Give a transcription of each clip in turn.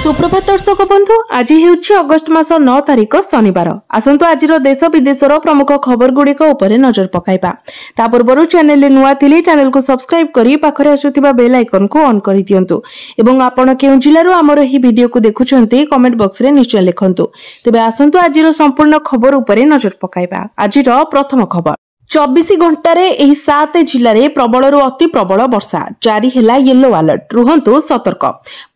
सुप्रभात दर्शक बंधु आज हेउछि अगस्त मास 9 तारिख शनिवार। आसंतु आजिर देश विदेशर प्रमुख खबर गुड़िक उपरे नजर पकाइबा। ता पूर्व चैनल नुआ थिले चैनल को सब्सक्राइब करी पाखरे आसुथिबा बेल आइकन को ऑन करि दियंतु एवं आपण केउ जिल्लारो हमर ही वीडियो को देखुछन्ते कमेंट बॉक्स रे निश्चय लिखंतु। तबे आसंतु आजिर संपूर्ण खबर उपरे नजर पकाइबा। आजिर प्रथम खबर 24 घंटारे एही 7 जिल्लारे प्रबलरु अति प्रबल वर्षा जारी हेला येलो अलर्ट रुहंतु सतर्क।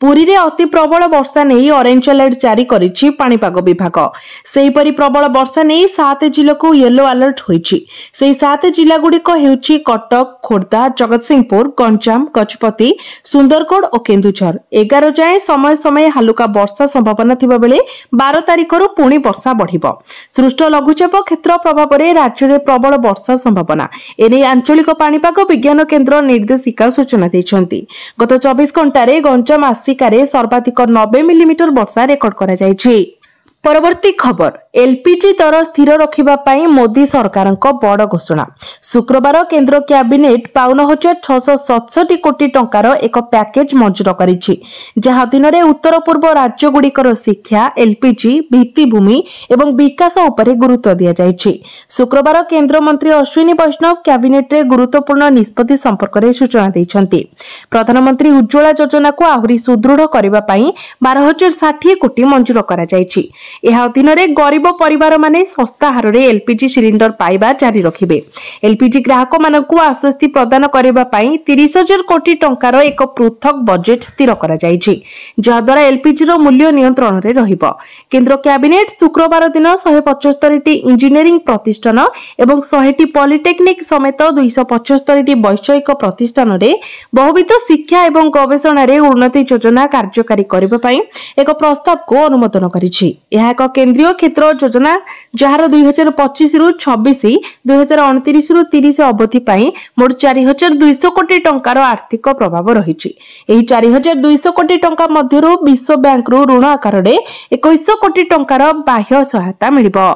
पुरी रे अति प्रबल वर्षा नै ऑरेंज अलर्ट जारी करिछि पाणीपाग विभाग। सेही परि प्रबल वर्षा नै 7 जिल्ला को येलो अलर्ट होइछि। सेही 7 जिल्ला गुडीक हेउछि कटक, खोर्धा, जगतसिंहपुर, गंजाम, गजपति, सुंदरगढ़ और केन्दुझर। 11 जाए समय समय हालुका वर्षा संभावना थिबा बेले 12 तारिखरु पुणी वर्षा बढ़िबो। सृष्ट लघुचाप क्षेत्र प्रभाव रे राज्य रे प्रबल वर्षा संभावना एने आंचलिक पाणीपाग विज्ञान केन्द्र निर्देशिका सूचना दैछन्ती। गत 24 घंटारे गंजाम आसिकारे सर्वाधिक 90 मिलीमीटर वर्षा रेकर्ड करा जायछि। परवर्ती खबर एलपीजी दर स्थिर रखिबा पाई मोदी सरकारक बड़ घोषणा। शुक्रवार केंद्र कैबिनेट 52,667 कोटी टंकार एक पैकेज मंजूर करिछि, जहा अधीन उत्तर पूर्व राज्य गुड़िकर शिक्षा, एलपीजी, भित्तिभूमि एवं विकास उपरे गुरुत्व दिया जायछि। शुक्रवार केंद्र मंत्री अश्विनी वैष्णव कैबिनेट रे गुरुत्वपूर्ण निष्पत्ति संपर्क में सूचना दैछन्ती। प्रधानमंत्री उज्ज्वला योजना को आहुरी सुदृढ़ करबा पाई 12,060 कोटी मंजूर करा जायछि। यह अधीन गरीब परिवार माने सस्ता हार रे एलपीजी सिलिंडर पाइबा जारी रखिबे। एलपीजी ग्राहक मानकु आश्वस्ति प्रदान करबा पई 30,000 कोटी टंकार एक पृथक बजेट स्थिर करा जायछि, जहा द्वारा एलपीजी रो मूल्य नियंत्रण रे रहिबो। केंद्र कैबिनेट शुक्रवार दिन 175 टी इंजीनियरिंग प्रतिष्ठान एवं 100 टी पॉलिटेक्निक समेत 275 टी वैषयिक प्रतिष्ठान रे बहुविध शिक्षा एवं गवेषणा रे उन्नति योजना कार्यकारी करबा पई एक प्रस्ताव को अनुमोदन करिछि। यह एक केंद्रीय क्षेत्र योजना जार 2025 रु 26, 2029 रु 30 अवधि पाई मोट 4,200 कोटी टंकार आर्थिक प्रभाव रहिछि। एही 4,200 कोटी टंका मध्यरु विश्व बैंक रु ऋण आकार रे 2100 कोटी टंकार बाह्य सहायता मिलिबो।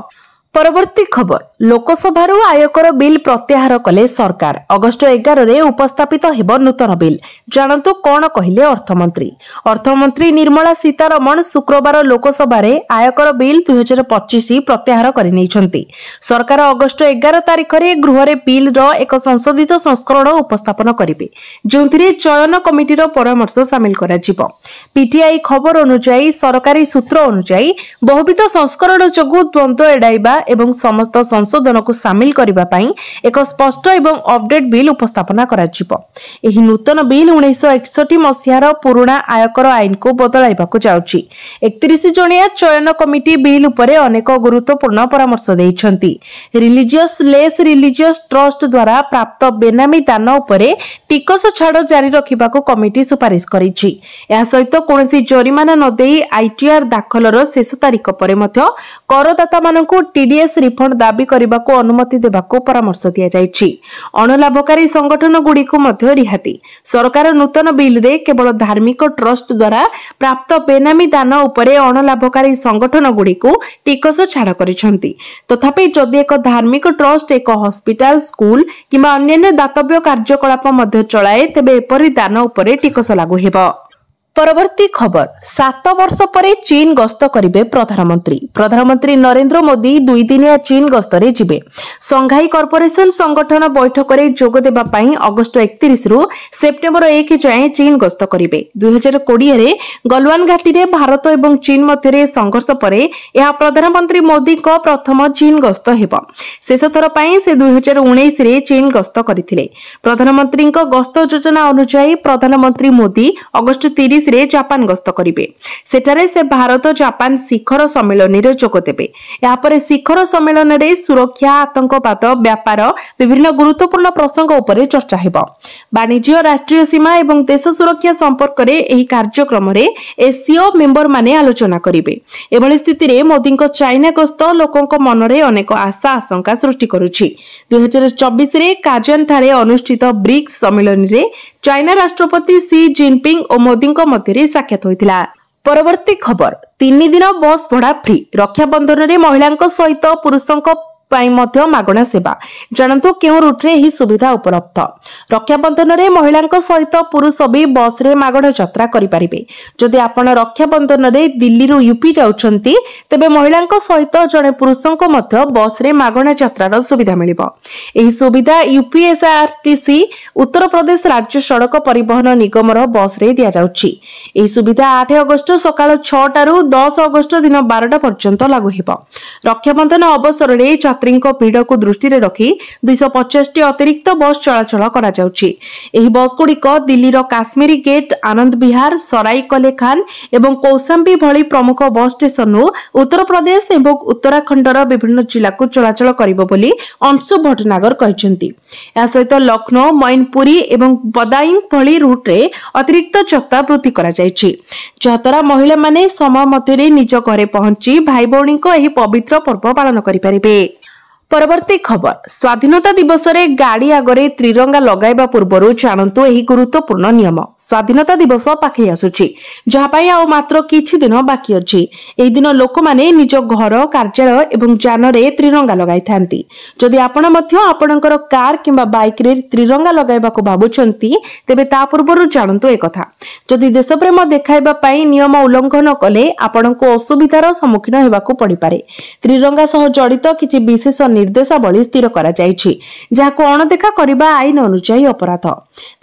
परवर्ती खबर लोकसभा आयकर बिल प्रत्याहार कले सरकार। अगस्त 11 रे उपस्थापित हेबो नूतन बिल। जानतु कोन कहिले अर्थमंत्री निर्मला सीतारमण शुक्रवार लोकसभा रे आयकर बिल 2025 प्रत्याहार करि नैछन्ती। सरकार अगस्त 11 तारिख रे गृह रे बिल रो एक संशोधित संस्करण उपस्थापन करिवे, जोंथिरे चयन कमिटी रो परामर्श शामिल करा जिवो। पीटीआई खबर अनुसार सरकारी सूत्र अनुसार बहुविध संस्करण जगु द्वंद्व एडाइबा एवं समस्त संशोधन को शामिल करबा पई एक स्पष्ट एवं अपडेट बिल उपस्थापना करा जिवो। एही नूतन बिल 1961 मसिहार पुराना आयकर आईन को बदलाइबाकू जाउछि। 31 जणिया चयन कमिटी बिल उपरे अनेक गुरुत्वपूर्ण परामर्श दैछन्ती। रिलीजियस ट्रस्ट द्वारा प्राप्त बेनामी दान उपरे टिकस छाड़ जारी रखिबाकू कमिटी सुपारिश करिछि। या सहित कोनोसी जरिमाना न देई आईटीआर दाखलर शेष तारिख परे मध्य करदाता मानकू टीडीएस रिफंड दाबी करने को अनुमति देबाको परामर्श दिया जायछि। अणलाभकारी संगठन गुड़ी को मध्य रिहाती। सरकार नूतन बिल रे केवल धार्मिक ट्रस्ट द्वारा प्राप्त बेनामी दान उपरे अणलाभकारी संगठन गुड़ी को टिकस छाड़ करिसंती। तथापि जदि एक धार्मिक ट्रस्ट एक हॉस्पिटल, स्कूल किंबा अन्य दातव्य कार्यकलाप मध्य चलाए तेबे एपरि दान उपरे टिकस लागू हेबो। परवर्ती खबर 7 वर्ष परे चीन गस्त करिवे प्रधानमंत्री नरेंद्र मोदी 2 दिनिया चीन गस्तरे जिबे। संघाई कॉर्पोरेशन संगठन बैठक रे जोग देबा पई अगस्त 31 रु सेप्टेम्बर 1 जाए चीन गस्त करिवे। 2020 रे गलवान घाटी रे भारत एवं चीन मध्य रे संघर्ष परे यह प्रधानमंत्री मोदी को प्रथम चीन गस्त हेबो। शेष थर पई से 2019 रे चीन गस्त करिथिले। प्रधानमंत्री को गस्त योजना अनुसार प्रधानमंत्री मोदी अगस्त 30 रे जापान गस्त करिवे। सेठारे से भारत जापान शिखर सम्मेलन रे जोग देबे। या परे शिखर सम्मेलन रे सुरक्षा, आतंकवाद, व्यापार विभिन्न गुरुत्वपूर्ण प्रसंग उपरे चर्चा हेबो। वाणिज्य, राष्ट्रीय सीमा एवं देश सुरक्षा संपर्क रे एही कार्यक्रम रे एसीओ मेंबर माने आलोचना करिवे। एभली स्थिति रे मोदी को चाइना गस्त लोकंक मन रे अनेक आशा आशंका सृष्टि करूछि। 2024 रे काजान ठारे अनुष्ठित ब्रिक्स सम्मेलन रे चाइना राष्ट्रपति सी जिनपिंग और मोदी मध्य साक्षात होइतिला। परवर्ती खबर 3 दिन बस भड़ा फ्री। रक्षाबंधन रे महिलांक सहित पुरुषंक मागणा सेवा जानतु केउ रूट रे ही सुविधा उपलब्ध। रक्षाबंधन रे महिलांक सहित पुरुष भी बस रे मागणा यात्रा करि परिबे। जदि आपण रक्षाबंधन रे दिल्ली रु यूपी जाउछंती तेबे महिलांक सहित जने पुरुषंक मध्य बस रे मागणा यात्रार सुविधा मिलिबो। एही सुविधा यूपीएसआरटीसी उत्तर प्रदेश राज्य सड़क परिवहन निगम रो बस रे दिया जाउछि। एही सुविधा 8 अगस्त सकाळ 6 टारु 10 अगस्त दिन 12टा पर्यंत लागू हेबो। रक्षाबंधन अवसर रे यात्री भीड़ को दृष्टि रखी 250 टी अतिरिक्त बस चलाचल करा जाउछि। एही बस गुड़िक दिल्ली रो काश्मीरी गेट, आनंद विहार, सराई कले खान एवं कौशाम्बी भली प्रमुख बस स्टेशन उत्तर प्रदेश एवं उत्तराखंड विभिन्न जिला को चलाचल करिबो बोली अंशु भटनागर कहछंती। या सहित लखनऊ, मैनपुरी एवं बदायूं भली रूट रे अतिरिक्त चत्ता वृद्धि करा जायछि, जहाद्वारा महिला माने समय मध्यरे निज घरे पहुंची भाई भौणी को एही पवित्र पर्व पालन करि परिबे। परवर्ती खबर स्वाधीनता दिवस रे गाड़ी आगरे त्रिरंगा लगाइबा पूर्वरु जानतु एही गुरुत्वपूर्ण नियम। स्वाधीनता दिवस पाखे आसुछि जहा पई आ मात्र किछि दिन बाकी अछि। एही दिन लोक माने निज घर, कार्यालय एवं यान रे त्रिरंगा लगाइ थांती। जदि आपण मध्य आपणकर कार किंबा बाइक रे त्रिरंगा लगाइबा को भाबुछंती तेबे ता पूर्वरु जानतु ए कथा। जदि देश प्रेम देखाइबा पई नियम उल्लंघन कले आपणको असुविधार सम्मुखीन हेबाकू पड़ी पारे। त्रिरंगा सह जड़ित किछि विशेष निर्देशावली स्थिर करा जायछि जाको अणदेखा करिबा आईन अनुसार अपराध।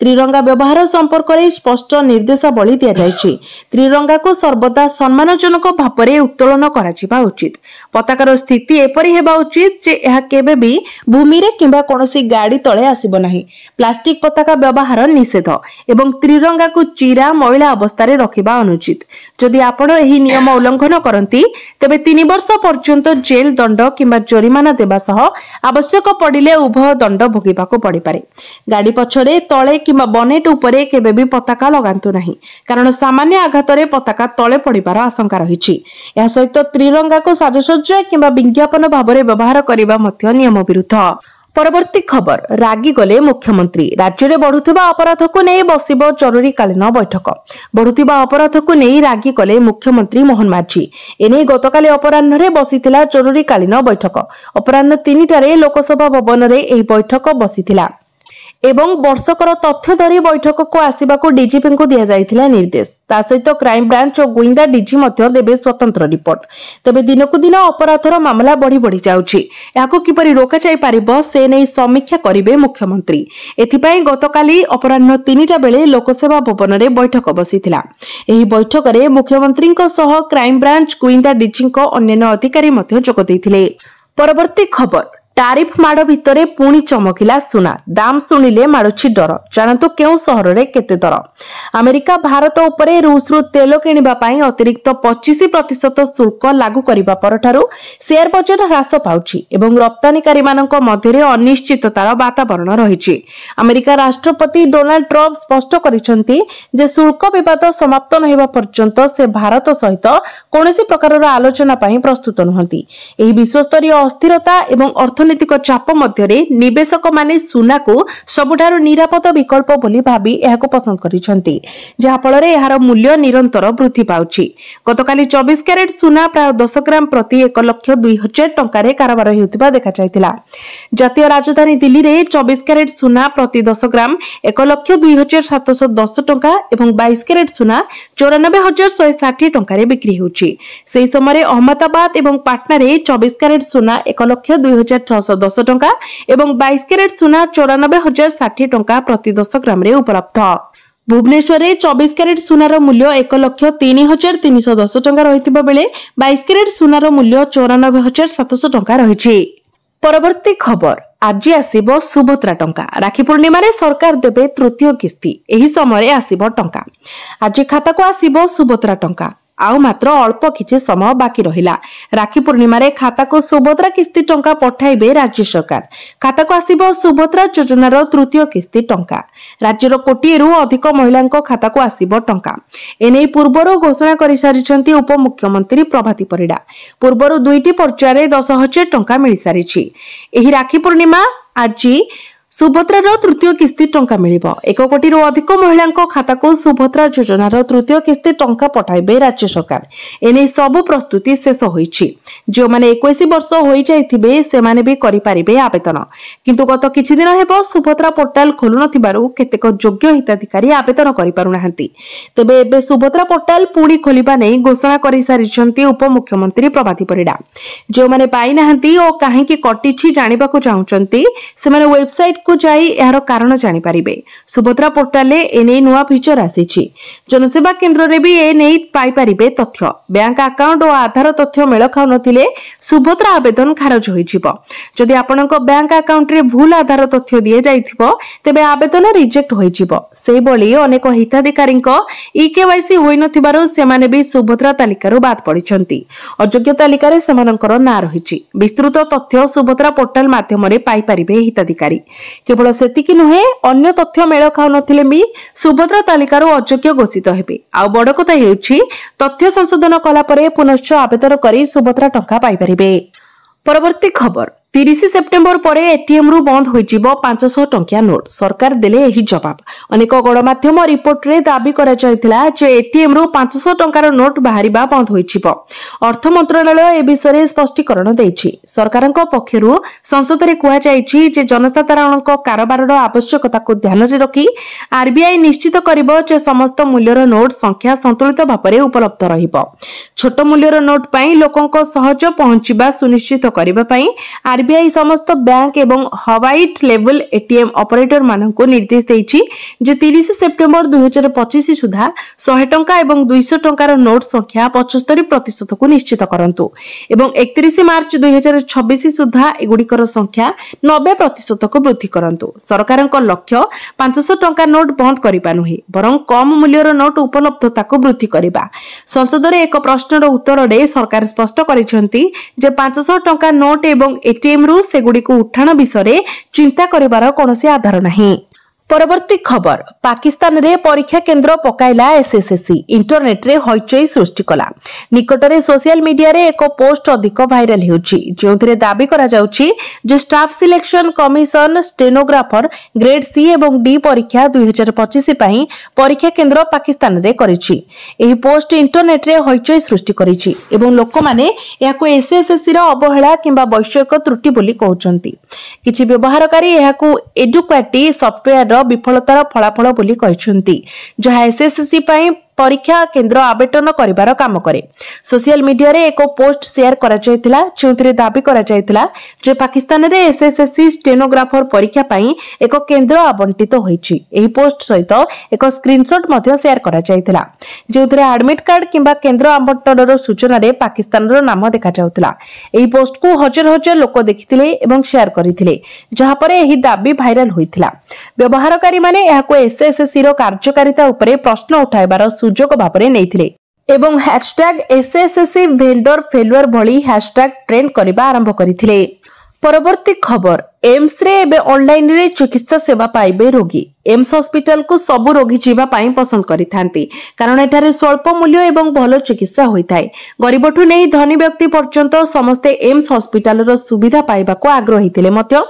त्रिरंगा व्यवहार संपर्क रे स्पष्ट निर्देशावली दिया जायछि। त्रिरंगा को सर्वदा सम्मानजनक भाବରେ उत्तोलन करा जिबा उचित। पताकार स्थिति एपरि हेबा उचित जे एहा केबे भी भूमि रे किंबा कोनोसी गाड़ी तळे आसीबो नाही। प्लास्टिक पताका व्यवहार निषेध एवं त्रिरंगा को चिरा महिला अवस्था रे रखिबा अनुचित। जदि आपण एही नियम उल्लंघन करंती तेबे 3 वर्ष पर्यंत जेल दंड किंबा जरिमाना देबा सह आवश्यक पड़िले उभय दंड भोगिबाको पड़ी पारे। गाड़ी पछरे तळे किंबा बनेट उपरे केबे भी पताका लगांतु नाही, कारण सामान्य आघातरे पताका तळे पड़िबार आशंका रहिछि। या सहित त्रिरंगा को साजसज्जा किंबा विज्ञापन भाबरे व्यवहार करिबा मध्य नियम विरुद्ध। परवर्ती खबर रागी गले मुख्यमंत्री। राज्य में बढ़ुथिबा अपराध को नहीं बसिबो जरूरीकालीन बैठक। बढ़ुथिबा अपराध को नहीं रागी गले मुख्यमंत्री मोहन माझी। एने गतकाली अपराह्न रे बसिथिला जरूरीकालीन बैठक। अपराह्न 3टारे लोकसभा भवन रे एही बैठक बसिथिला एवं वर्षकर तथ्य धरी बैठक को आसिबा को डीजीपी को दिया जाइथिला निर्देश। ता सहित क्राइम ब्रांच और गुइंदा डीजी मध्य देबे स्वतंत्र रिपोर्ट। तबे दिनकु दिन अपराधर मामला बढ़ी बढ़ी जाउछि। याको किपरि रोका जाय पारिबो से नै समीक्षा करिवे मुख्यमंत्री। एथिपई गतकाली अपराह्न 3टा बेले लोकसभा भवन रे बैठक बसिथिला। एही बैठक रे मुख्यमंत्री को सह क्राइम ब्रांच, गुइंदा डीजी को अन्य अधिकारी मध्य जोग दैथिले। परवर्ती खबर टारिफ माड़ भितरे पुणी चमकिला सुना। दाम शुणिले माड़ुछि डर। जानतु केउ सहर रे केते दर। अमेरिका भारत उपरे रूस रु तेल किनिबा पई अतिरिक्त 25% शुल्क लागू करिबा परठारु शेयर बजार ह्रास पाउछि एवं रप्तानीकारी मानक मध्यरे अनिश्चिततार वातावरण रहिछि। अमेरिका राष्ट्रपति डोनाल्ड ट्रम्प स्पष्ट करिसंती जे शुल्क विवाद समाप्त न हेबा पर्यंत से भारत सहित कोनोसी प्रकारर आलोचना पई प्रस्तुत नहंती। एही विश्वस्तरीय अस्थिरता एवं अर्थनैतिक चाप मध्यरे निवेशक माने सुना को सबुठारु निरापद विकल्प बोली भाबी एहाको पसंद करिसंती, जहा फଳରେ एहार मूल्य निरंतर वृद्धि पाउछि। गतकाली 24 कैरेट सुना प्राय 10 ग्राम प्रति 1,02,000 टंका रे कारोबार हेउतिबा देखा जायतिला। जातीय राजधानी दिल्ली रे 24 कैरेट सुना प्रति 10 ग्राम 1,02,710 टंका एवं 22 कैरेट सुना 94,160 टंका रे बिक्री हेउछि। सेही समय अहमदाबाद एवं पाटना रे 24 कैरेट सुना 1,02,610 टंका एवं 22 कैरेट सुना 94,060 टंका प्रति 10 ग्राम रे उपलब्ध। भुवनेश्वर रे 24 कैरेट सुनार मूल्य 1,03,310 टंका रहितबा बेले 22 कैरेट सुनार मूल्य 94,700 टंका रहिछि। परवर्ती खबर आज आसीबो सुभद्रा टंका। राखी पूर्णिमा रे सरकार देबे तृतीय किस्ती। एही समय आसीबो टंका। आज खाता को आसीबो सुभद्रा टंका। आउ मात्र अल्प किछि समय बाकी रहिला। राखी पूर्णिमा रे खाता को सुभद्रा किस्ती टंका पठाइबे राज्य सरकार। खाता को आसीबो सुभद्रा योजनार तृतीय किस्ती टंका। राज्यर कोटिएरु अधिक महिलांको खाता को आसीबो टंका। एनै पूर्वरो घोषणा करि सारिछंती उपमुख्यमंत्री प्रभाती परिडा। पूर्वरो 2टी पर्याୟରେ 10,000 टंका मिलि सारिछि। एही राखी पूर्णिमा आज सुभद्रार तृतीय किस्ती टंका मिलिबो 1 कोटी अधिक महिला खाता को सुभद्रा योजनार तृतीय किस्ती टंका पठाइबे राज्य सरकार। एने सब प्रस्तुति शेष होईछि। जो माने 21 वर्ष होई जाइथिबे से माने भी करि पारिबे आवेदन। किंतु गत किछि दिन हेबो सुभद्रा पोर्टाल खोलु नथिबारु केतेक योग्य हिताधिकारी आवेदन करि पारु नाहंती। तबे एबे सुभद्रा पोर्टाल पुणी खोलिबा नै घोषणा करि सारिछंती उपमुख्यमंत्री प्रभाती परिडा। जो माने पाइ नाहंती ओ काहेकि कटिछि जानिबा को चाहुचंती से माने वेबसाइट को जाई यार कारण जानि पारिबे। सुभद्रा पोर्टाल एने नुआ फीचर आसीछि। जनसेवा केंद्र रे भी एने पाई पारिबे तथ्य। बैंक अकाउंट और आधार तथ्य मेल खाउ नथिले सुभद्रा आवेदन खारज होइजिबो। जदि आपनक बैंक अकाउंट रे भूल आधार तथ्य दिए जाइथिबो तेबे आवेदन रिजेक्ट होइजिबो। से बोली अनेक हिताधिकारीक ईकेवाईसी होई नथिबारो से माने भी सुभद्रा तालिकारु बाद पडिछंती। अयोग्य तालिकारे सेमानकर ना रहिछि। विस्तृत तथ्य सुभद्रा पोर्टाल माध्यम रे पाई पारिबे हिताधिकारी। केवल सेतिकी नुहे अन्य तथ्य मेल खाउ नथिले भी सुभद्रा तालिकारु अयोग्य घोषित हेबे। आ बड़ कथा हेउछि तथ्य संशोधन कला परे पुनश्च आवेदन करी सुभद्रा टंका पाई पारिबे। परवर्ती खबर 30 सेप्टेम्बर पर एटीएम रु बंद होइजिबो 500 टंकिया नोट। सरकार देले एही जवाब। अनेक गणमाध्यम रिपोर्ट रे दाबी करा जायतिला जे एटीएम रु 500 टंकार नोट बाहरिबा बंद होइजिबो। अर्थ मंत्रालय ए विषय स्पष्टीकरण दैछि। सरकारक पक्षरु संसद रे कुआ जायछि जे जनसाधारणक कारबारर आवश्यकता को ध्यान रे रखी आरबीआई निश्चित करिबो जे समस्त मूल्यर नोट संख्या संतुलित भाबरे उपलब्ध रहिबो। छोट मूल्यर नोट पई लोकंक सहज पहुंचिबा सुनिश्चित करिबा पई आरबीआई समस्त बैंक एवं हवाइट लेवल एटीएम ऑपरेटर मानक निर्देश देछि जे 30 सेप्टेम्बर 2025 सुधा 100 टंका एवं 200 टंकार नोट संख्या 75% को निश्चित करंतु एवं 31 मार्च 2026 सुधा एगुड़िकर संख्या 90% को वृद्धि करंतु। सरकारक लक्ष्य 500 टंका नोट बंद करिबा नुहे बरं कम मूल्यर नोट उपलब्धता को वृद्धि करिबा। संसद रे एक प्रश्नर उत्तर रे सरकार स्पष्ट करिसेंती जे 500 टंका नोट एवं एटीएम रु सेगुडी को उठाण विषय चिंता करिवार कोनोसी आधार नहीं। परवर्ती खबर पाकिस्तान रे परीक्षा केंद्र पकाइला एसएससी इंटरनेट रे हईचई सृष्टि कला। निकटरे सोशल मीडिया रे एक पोस्ट अधिक भाइराल हेउची जेउथिरे दाबी करा जाउची जे staff selection commission stenographer grade C एवं डी परीक्षा 2025 पई परीक्षा केंद्र पाकिस्तान रे करिछि। एही पोस्ट इंटरनेट रे हईचई सृष्टि करिछि एवं लोक माने याको एसएससी रो अवहेला किंबा वैषयिक त्रुटि बोली कहउचंती। किछि व्यवहारकारी याको एडुक्वाटी सॉफ्टवेयर विफलतार फलाफल बोली कहछंती जहा एसएससी पई परीक्षा केंद्र आवेदन करिवार काम करे। सोशल मीडिया रे एक पोस्ट शेयर करा जायतिला जेउथिरे दाबी करा जायतिला जे पाकिस्तान रे एसएससी स्टेनोग्राफर परीक्षा पई एक केंद्र आवंटित होईछि। एही पोस्ट सहित एक स्क्रीनशॉट मध्ये शेयर करा जायतिला जेउथिरे एडमिट कार्ड किंबा केंद्र आवंटनर सूचना रे पाकिस्तान रो नाम देखा जाउतिला। एही पोस्ट को हजार हजार लोक देखिथिले एवं शेयर करिथिले जहा परे एही दाबी भाइराल होइथिला। व्यवहारकारी माने याको एसएससी रो कार्यकारिता उपरे प्रश्न उठाइबार सुजोग भाबरे नैथिले एवं हैशटैग एसएससी वेंडर फेलुअर भली हैशटैग ट्रेंड करबा आरंभ करिथिले। परवर्ती खबर एम्स रे एबे ऑनलाइन रे चिकित्सा सेवा पाइबे रोगी। एम्स हॉस्पिटल को सब रोगी जीवा पाई पसंद करिथांती कारण एठारे स्वल्प मूल्य एवं भलो चिकित्सा होइथाय। गरीबठु नै धनी व्यक्ति पर्यंत समस्ते एम्स हॉस्पिटल रो सुविधा पाइबा को आग्रही थिले मध्य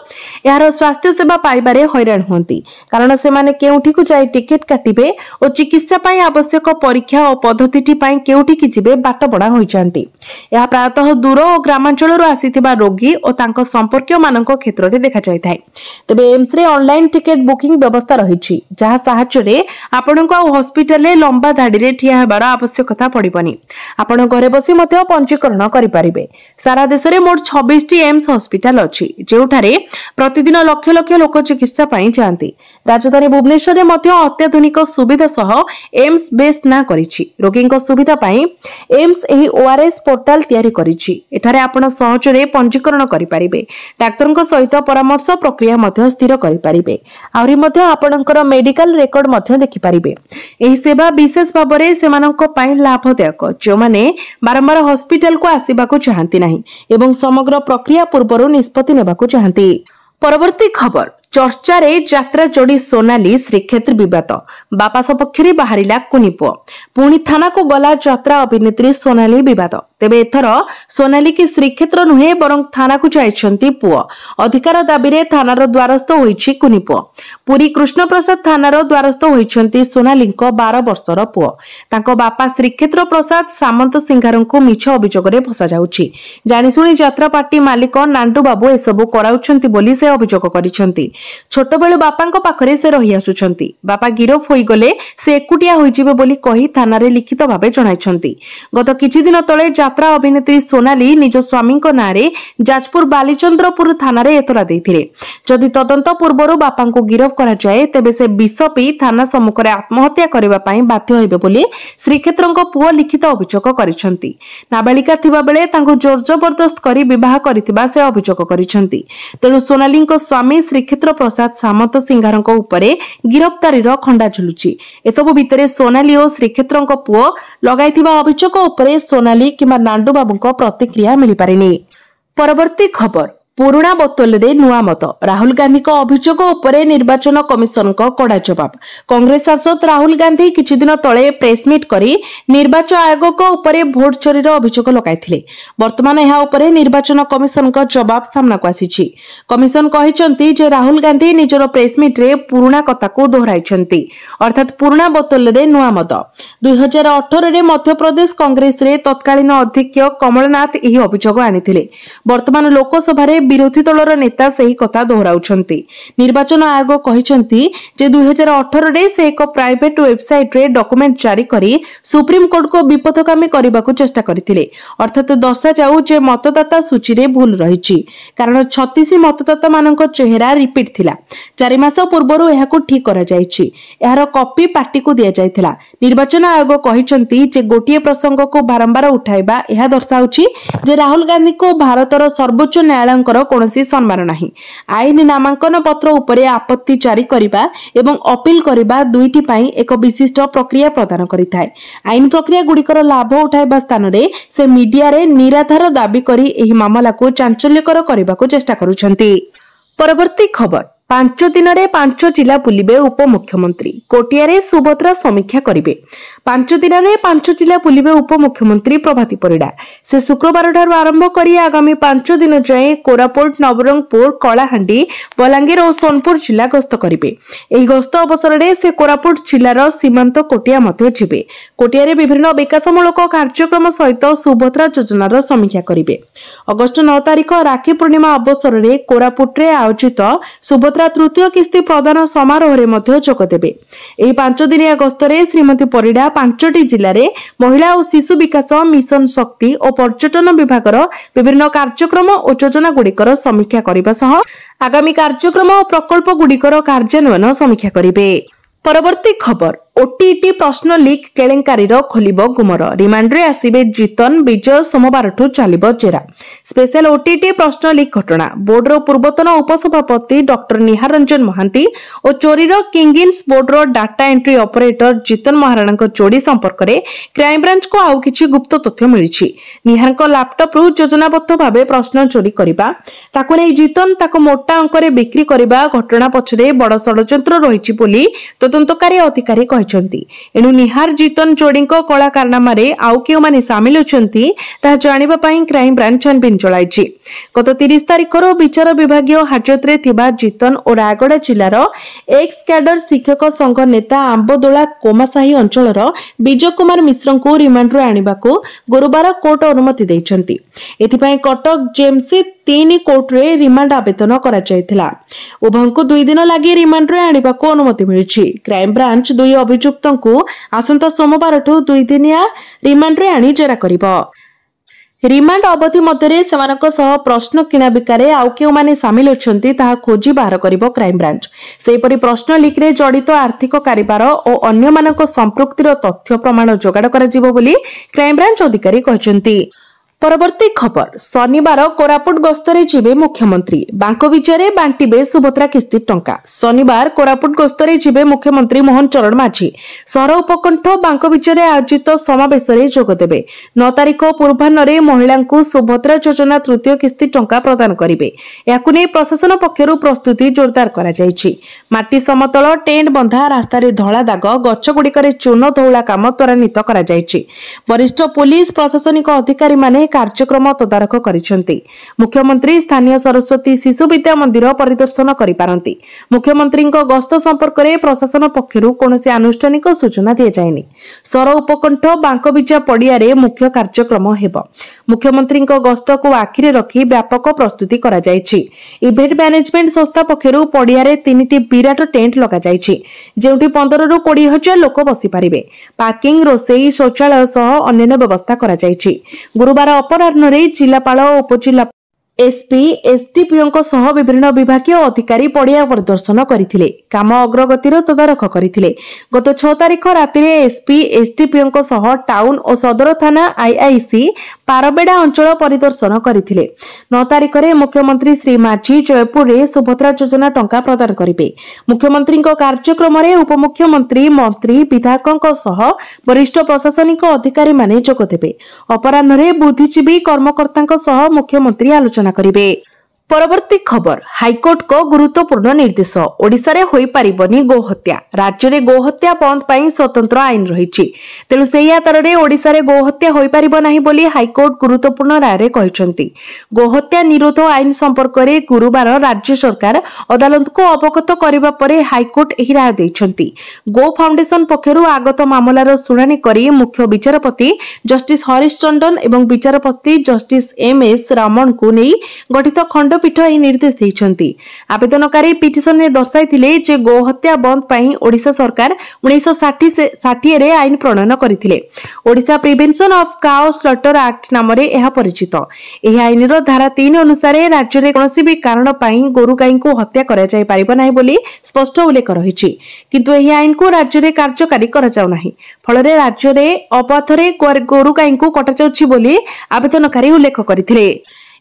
यार स्वास्थ्य सेवा पाइबारे हैरान होंती कारण से माने केउठी को जाय टिकट काटिबे और चिकित्सा पाई आवश्यक परीक्षा और पद्धतिटी पाई केउठी कि जिबे बाट बडा होई जानती। या प्रायतः दूर और ग्रामांचल रो आसीथिबा रोगी और तांको संपर्क मानक क्षेत्र रे देखा जाय थाय। तबे एम्स रे ऑनलाइन टिकट बुकिंग व्यवस्था रहिछि जहा साहाय्य रे आपनको हॉस्पिटल रे लंबा धाडी रे ठिया हेबार आवश्यकता पड़िबनी। आपण घरे बसी मध्ये पंजीकरण करि परिबे। सारा देश रे मोट 26 टी एम्स हॉस्पिटल अछि जेउठारे प्रतिदिन लक्ष लक्ष लोक चिकित्सा पाई जांती। राजधानी भुवनेश्वर रे मध्ये अत्याधुनिक सुविधा सह एम्स बेस ना करिछि। रोगीक सुविधा पाई एम्स एही ओआरएस पोर्टल तयारी करिछि। एठारे आपण सहज रे पंजीकरण करि परिबे। डाक्टरक सहित परामर्श प्रक्रिया मध्ये स्थिर करि परिबे। आउरी मध्ये आपणकर मेडिकल रेकॉर्ड मध्ये देखि परिबे। एही सेवा विशेष भाबरे सेमानक पाई लाभदायक जो माने बारंबार हॉस्पिटल को आसीबा को चाहंती नाही एवं समग्र प्रक्रिया पूर्वरु निष्पत्ति नेबा को चाहंती। परवर्ती खबर चर्चारे यात्रा जोड़ी सोनाली श्रीक्षेत्र विवाद बापा सपक्ष बाहरिला कुनी पुओ पुणी थाना को गला यात्रा अभिनेत्री सोनाली विवाद तेबे एथर सोनाली की श्रीक्षेत्र नुहे बरं थाना को जाइछंती पुओ अधिकार दाबी रे थानार द्वारस्थ होईछि कुनी पुओ पुरी कृष्ण प्रसाद थानार द्वारस्थ होईछंती सोनालीको 12 वर्षर पुओ तांको बापा श्रीक्षेत्र प्रसाद सामंत सिंघारंको मिछ अभियोग रे फसा जाउछि जानिसुणी यात्रा पार्टी मालिक नांडू बाबू एसबु कराउछंती बोली से अभियोग करिछंती छोट बेलु बापांको पाखरे से रही आसुछंती बापा गिरफ होई गले से एकुटिया होई जिवे बोली कही थाना रे लिखित भाबे जणाइछंती गत किछि दिन तळे यात्रा अभिनेत्री सोनाली निज स्वामींको नारे जाजपुर बालीचंद्रपुर थाना रे एतला देथिले जदि तदंत पूर्वरु बापांको गिरफ करा जाय तेबे से विष पी थाना सम्मुखरे आत्महत्या करबा पई बाध्य होइबे बोली श्रीक्षेत्रंको पुओ लिखित अभियोग करिछंती नाबालिका थिबा बेले तांको जोर जबरदस्त करी विवाह करिथिबा से अभियोग करिछंती तेणु सोनालींको स्वामी श्रीक्षेत्र प्रसाद सामंत सिंघारंको उपरे गिरफ्तारीर खंडा झुलुची एसबु भितरे सोनाली और श्रीक्षेत्रंको पुओ लगाइथिबा अभियोग उपरे सोनाली किंबा नांडू बाबूंको प्रतिक्रिया मिली पारिनी। परवर्ती खबर पुराणा बोतल रे नुआ मत राहुल गांधी को अभियोग उपरे निर्वाचन कमिशन को कड़ा जवाब कांग्रेस सांसद राहुल गांधी किछि दिन तळे प्रेस मीट करी निर्वाचन आयोग को उपरे भोट चोरीर अभियोग लगाइथिले वर्तमान एहा उपरे निर्वाचन कमिशन को जवाब सामना को आसीछि कमिशन कहिसंती जे राहुल गांधी निजर प्रेस मीट रे पुराणा कथा को दोहराइछंती अर्थात पुराणा बोतल रे नुआ मत 2018 रे मध्य प्रदेश कांग्रेस रे तत्कालीन अध्यक्ष कमलनाथ एही अभियोग आनिथिले वर्तमान लोकसभा रे विरोधी दलर नेता सही कथा दोहराउछंती निर्वाचन आयोग कहिसंती जे 2018 रे से एक प्राइवेट वेबसाइट रे डॉक्यूमेंट जारी करी सुप्रीम कोर्ट को विपथगामी करबाकू चेष्टा करथिले अर्थात दर्शा जाऊ जे मतदाता सूची रे भूल रहिछि कारण 36 मतदाता मानक चेहरा रिपीट थिला 4 मास पूर्वरु एहाकू ठीक करा जायछि एहार कॉपी पार्टी को दिया जायथिला निर्वाचन आयोग कहिसंती जे गोटिए प्रसंग को बारंबार उठाइबा एहा दर्शाउछि जे राहुल गांधी को भारतर सर्वोच्च न्यायालय कोनोसी सम्मान नाही आईन नामांकन पत्र उपरे आपत्ति जारी करिबा एवं अपील करिबा दुईटी पई एक विशिष्ट प्रक्रिया प्रदान करिथाय आईन प्रक्रिया गुडिकर लाभ उठाइबा स्थान रे से मीडिया रे निराधार दाबी करी एही मामला को चांचल्यकर करिबाको चेष्टा करूछंती। परवर्ती खबर 5 दिन रे 5 जिला बुलिबे उपमुख्यमंत्री कोटियारे सुभद्रा समीक्षा करिवे 5 दिन रे 5 जिला बुलिबे उपमुख्यमंत्री प्रभाती परिडा से शुक्रवार ठारू आरंभ करी आगामी 5 दिन जाए कोरापुट नवरंगपुर कलाहांडी बलांगीर और सोनपुर जिला गस्त करिवे एही गस्त अवसर रे से कोरापुट जिल्लार सीमांत कोटिया मध्ये जिवे कोटियारे विभिन्न विकासमूलक कार्यक्रम सहित सुभद्रा योजनार समीक्षा करिवे अगस्त 9 तारिख राखी पूर्णिमा अवसर रे कोरापुट रे आयोजित सुभद्रा तृतीय किस्ती प्रदान समारोह रे मध्य जोग देबे एही 5 दिनिया गस्तरे श्रीमती परिडा 5टी जिल्ला रे महिला और शिशु विकास मिशन शक्ति और पर्यटन विभागर विभिन्न कार्यक्रम और योजना गुडिकर समीक्षा करिबा सह आगामी कार्यक्रम और प्रकल्प गुडिकर कार्यान्वयन समीक्षा करिवे। परवर्ती खबर ओटीटी प्रश्न लीक केलेंकारी खोलिबो गुमर रिमांड रे आसीबे जीतन विजय सोमवार ठू चलिबो जेरा स्पेशल ओटीटी प्रश्न लीक घटना बोर्ड रो पूर्वतन उपसभापति डॉक्टर निहार रंजन महांती और चोरी रो किंगिन्स बोर्ड रो data entry operator Jitan Maharana को जोड़ी संपर्क रे क्राइम ब्रांच को आउ किछि गुप्त तथ्य मिलिछि निहार को लैपटॉप रु योजनाबद्ध भाबे प्रश्न चोरी करिबा ताको नै जीतन ताको मोटा अंक रे बिक्री करिबा घटना पछरे बड़ षडयंत्र रहिछि बोली तदंतकारी अधिकारी एणु निहार जीतन जोड़ी कला कारनामा आउ के माने सामिल होती जानिबा पई क्राइम ब्रांच छानबीन चलाई गत 30 तारिख विचार विभागीय हाजत रे थिबा जीतन और रायगड़ा जिलार एक्स कैडर शिक्षक संघ नेता आंबदोला कोमासाही अंचलर विजय कुमार मिश्र को रिमांड रे आनिबाको गुरुवार कोर्ट अनुमति दैछंती एथिपई कटक जेएमसी 3 कोर्ट रे रिमांड आवेदन करा जायथिला उभयंको 2 दिन लागि रिमांड रे आनिबाको अनुमति मिलिछि क्राइम ब्रांच 2 अभियुक्तों को आसंता सोमवार ठू 2 दिनिया रिमांड रे आनी जेरा करिबो रिमांड अवधि मध्य सेमानक सह प्रश्न किणा बिकारे आउ केउ माने सामिल होछंती ताहा खोजी बाहर करिबो क्राइम ब्रांच सेपरि प्रश्न लीक रे जड़ित आर्थिक कारोबार और अन्य मानक संपृक्तिर तथ्य प्रमाण जोगाड़ करा जिवो बोली क्राइम ब्रांच अधिकारी कहचंती। परवर्ती खबर शनिवार कोरापुट गस्तरे जिबे मुख्यमंत्री बांक विजय बांटिबे सुभद्रा किस्ती टंका। शनिवार कोरापुट गस्तरे जिबे मुख्यमंत्री मोहन चरण माझी सहर उपकंठ बांक विजय आयोजित समावेश जोगदेवे। 9 तारिख पूर्वाह्न महिला सुभद्रा योजना तृतीय किस्ती टंका प्रदान करेंगे। या प्रशासन पक्षर प्रस्तुति जोरदार माटी समतल टेंट बंधा रास्तार धला दाग गछगुड़िक चून धौला काम त्वरान्वित वरिष्ठ पुलिस प्रशासनिक अधिकारी माने कार्यक्रम तदारख करिसेंती। मुख्यमंत्री स्थानीय सरस्वती शिशु विद्या मंदिर परिदर्शन करिपारंती। मुख्यमंत्री गस्त संपर्क में प्रशासन पक्षरु कोनोसी आनुष्ठानिक सूचना दिया जायनि। सर उपकंठ बांक विजय पड़िया रे मुख्य कार्यक्रम हेब। मुख्यमंत्री गस्त को आखिरे रखी व्यापक प्रस्तुति करा जायछि। इवेंट मैनेजमेंट संस्था पक्षरु पड़िया रे 3टी विराट टेंट लगा जायछि, जेउठी 15 रु 20 हजार लोक बसी पारिबे। पार्किंग रोसई शौचालय सह अन्य व्यवस्था करा जायछि। गुरुवार अपराह्न जिलापाल उपजिला एसपी एसडीपीओ सह विभिन्न विभागीय अधिकारी पड़िया परिदर्शन करथिले। काम अग्रगतिर तदारख करथिले। गत 6 तारिख राति एसपी एसडीपीओ सह टाउन और सदर थाना आईआईसी पारबेड़ा अंचल परिदर्शन करथिले। 9 तारिख रे मुख्यमंत्री श्री माझी जयपुर रे सुभद्रा योजना टंका प्रदान करिवे। मुख्यमंत्री कार्यक्रम रे उपमुख्यमंत्री मंत्री विधायकों सह वरिष्ठ प्रशासनिक अधिकारी माने जोगदेबे। अपराह्न रे बुद्धिजीवी कर्मकर्तांक सह मुख्यमंत्री आलोचना करिवे। परवर्ती खबर हाईकोर्ट को गुरुत्वपूर्ण निर्देश ओडिशा रे होई पारिबनी गोहत्या। राज्य रे गोहत्या बंद पई स्वतंत्र आईन रहिछि, तेणु सेही आधार रे ओडिशा रे गोहत्या होई पारिबो नाही बोली हाईकोर्ट गुरुत्वपूर्ण राय रे कहिसंती। गोहत्या निरोध आईन संपर्क रे गुरुवार राज्य सरकार अदालत को अवगत करिबा परे हाईकोर्ट एही राय दैछंती। गो फाउंडेशन पक्षरु आगत मामलार शुनानी करी मुख्य विचारपति जस्टिस हरीश चंदन एवं विचारपति जस्टिस एमएस रमण को नै गठित खंडपीठ यह निर्देश देइछंती। आवेदनकारी पिटिशन में दर्शाइथिले जे गोहत्या बंद पई ओडिशा सरकार 1960 रे आईन प्रणयन करथिले। Odisha prevention of cow slaughter act नाम रे एहा परिचित। एही आईन रो धारा 3 अनुसार राज्य रे कोनोसी भी कारण पई गोरु गाई को हत्या करा जाय पारिबो नाही बोली स्पष्ट उल्लेख रहिछि, किंतु एही आईन को राज्य रे कार्यकारी करा जाउ नाही। फल रे राज्य रे अपथरे गोरु गाई को कटा जाउछि बोली आवेदनकारी उल्लेख करथिले।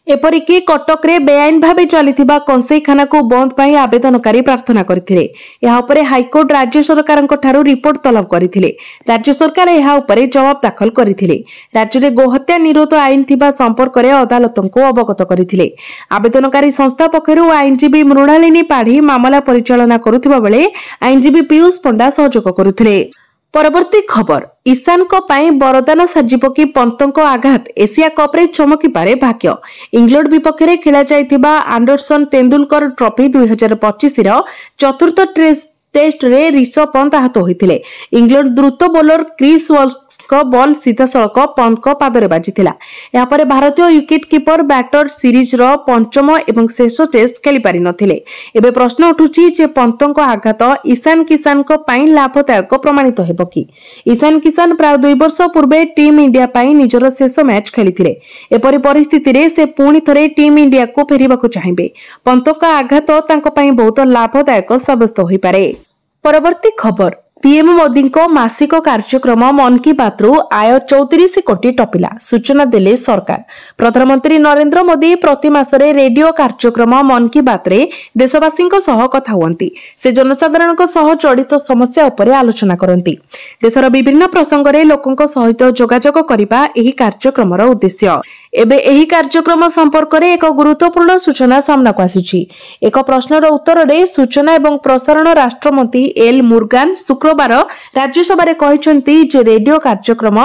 एपरिकी कटक रे बेआईन भावे चलिथिबा कंसेईखाना को बंद पाई आवेदनकारी प्रार्थना करथिले। एहा उपरे हाईकोर्ट राज्य सरकारक ठारू रिपोर्ट तलब करथिले। राज्य सरकार एहा उपरे जवाब दाखल करथिले। राज्य रे गोहत्या निरोध आईन थिबा संपर्क रे अदालतंको अवगत करथिले। आवेदनकारी संस्था पक्षरु आईनजीबी मृणालिनी पाढ़ी मामला परिचालना करुथिबा बेले आईनजीबी पीयूष पंडा सहयोग करुथिले। परवर्ती खबर ईशान को पाई वरदान साजिब कि पंतक आघात एशिया कप रे चमकी पारे भाग्य। इंग्लैंड विपक्ष रे खेला जायतिबा एंडरसन तेंदुलकर ट्रॉफी 2025 रो चतुर्थ टेस्ट रे ऋषभ पंत आहत होइथिले। इंग्लैंड द्रुत बोलर क्रिस वॉल्स को बॉल सीधा सड़क पंत को पादरे बाजिथिला। या परे भारतीय विकेट कीपर बैटर सीरीज रो पंचम एवं शेष टेस्ट खेली पारि नथिले। एबे प्रश्न उठुची जे पंतक आघात ईशान किसान को पाई लाभदायक प्रमाणित हेबो कि। ईशान किसान प्राय 2 वर्ष पूर्वे टीम इंडिया पाई निजर शेष मैच खेलिथिले। एपरि परिस्थिति रे से पुणी थरे टीम इंडिया को फेरिबाकू चाहिबे। पंतक आघात तांको पाई बहुत लाभदायक साब्यस्त होई पारे। परवर्ती खबर पीएम मोदी को मासिक कार्यक्रम मन की बात रु आय 34 कोटी टपिला सूचना देले सरकार। प्रधानमंत्री नरेंद्र मोदी प्रति मासरे रेडियो कार्यक्रम मन की बात रे देशवासी सह कथा हुअंती। से जनसाधारण सह जड़ित समस्या उपरे आलोचना करती। देशर विभिन्न प्रसंग रे लोकंक सहित जोगाजोग करिबा एही कार्यक्रमर उद्देश्य। एबे एही कार्यक्रम संपर्क रे एक गुरुत्वपूर्ण सूचना सामना को आसीछि। एक प्रश्नर उत्तर रे सूचना एवं प्रसारण राष्ट्रमंत्री एल मुर्गान शुक्रवार राज्यसभा रे कहिसंती जे रेडियो कार्यक्रम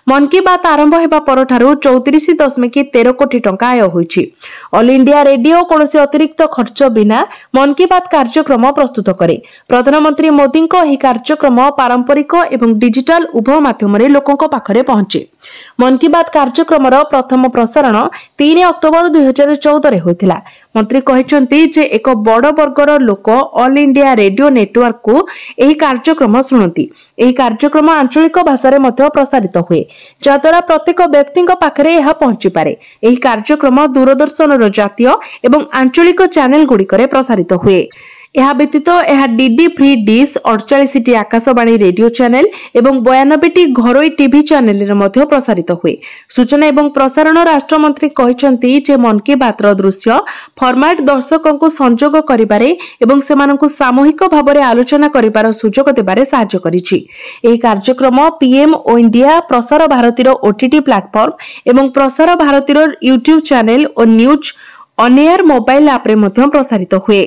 मन की बात आरंभ हेबा परठारु 34.13 कोटी टंका आय होइछि। ऑल इंडिया रेडियो कोनोसी अतिरिक्त खर्च बिना मन की बात कार्यक्रम प्रस्तुत करे। प्रधानमंत्री मोदी को एही कार्यक्रम पारंपरिक एवं डिजिटल उभय माध्यम रे लोकंक पाखरे पहुंचे। मन की बात कार्यक्रमर प्रथम प्रसारण 3 अक्टोबर 2014 रे होइथिला। मंत्री कहिसंती जे एक बड़ वर्गर लोक ऑल इंडिया रेडियो नेटवर्क को एही कार्यक्रम सुनती। एही कार्यक्रम आंचलिक भाषा रे मध्य प्रसारित हुए, जद्वारा प्रत्येक व्यक्ति पाखरे यह पहुंची पारे। एही कार्यक्रम दूरदर्शन रो जातीय एवं आंचलिक चैनल गुड़िक प्रसारित हुए। ଏହା ବ୍ୟତୀତ ଏହା ଡିଡି ଫ୍ରି ଡିସ୍ 48ଟି ଆକାଶବାଣୀ ରେडिଓ ଚ୍ୟାନେଲ ଏବଂ 92ଟି ଘରୋଇ ଟିଭି ଚ୍ୟାନେଲରେ ମଧ୍ୟ ପ୍ରସାରିତ ହୁଏ। ସୂଚନା ଏବଂ ପ୍ରସାରଣ ରାଷ୍ଟ୍ରମନ୍ତ୍ରୀ କହିଛନ୍ତି ଯେ ମନ୍ କି ବାତ୍ର ଦୃଶ୍ୟ ଫର୍ମାଟ ଦର୍ଶକଙ୍କୁ ସଂଯୋଗ କରିବାରେ ଏବଂ ସେମାନଙ୍କୁ ସାମୂହିକ ଭାବରେ ଆଲୋଚନା କରିବାର ସୁଯୋଗ ଦେବାରେ ସାହାଯ୍ୟ କରିଛି। ଏହି କାର୍ଯ୍ୟକ୍ରମ ପିଏମ୍ ଓ ଇଣ୍ଡିଆ, ପ୍ରସାର ଭାରତୀର ଓଟିଟି ପ୍ଲାଟଫର୍ମ ଏବଂ ପ୍ରସାର ଭାରତୀର ୟୁଟ୍ୟୁବ ଚ୍ୟାନେଲ ଓ ନ୍ୟୁଜ୍ ଅନ୍ ଏୟାର ମୋବାଇଲ ଆପ୍ରେ ମଧ୍ୟ ପ୍ରସାରିତ ହୁଏ।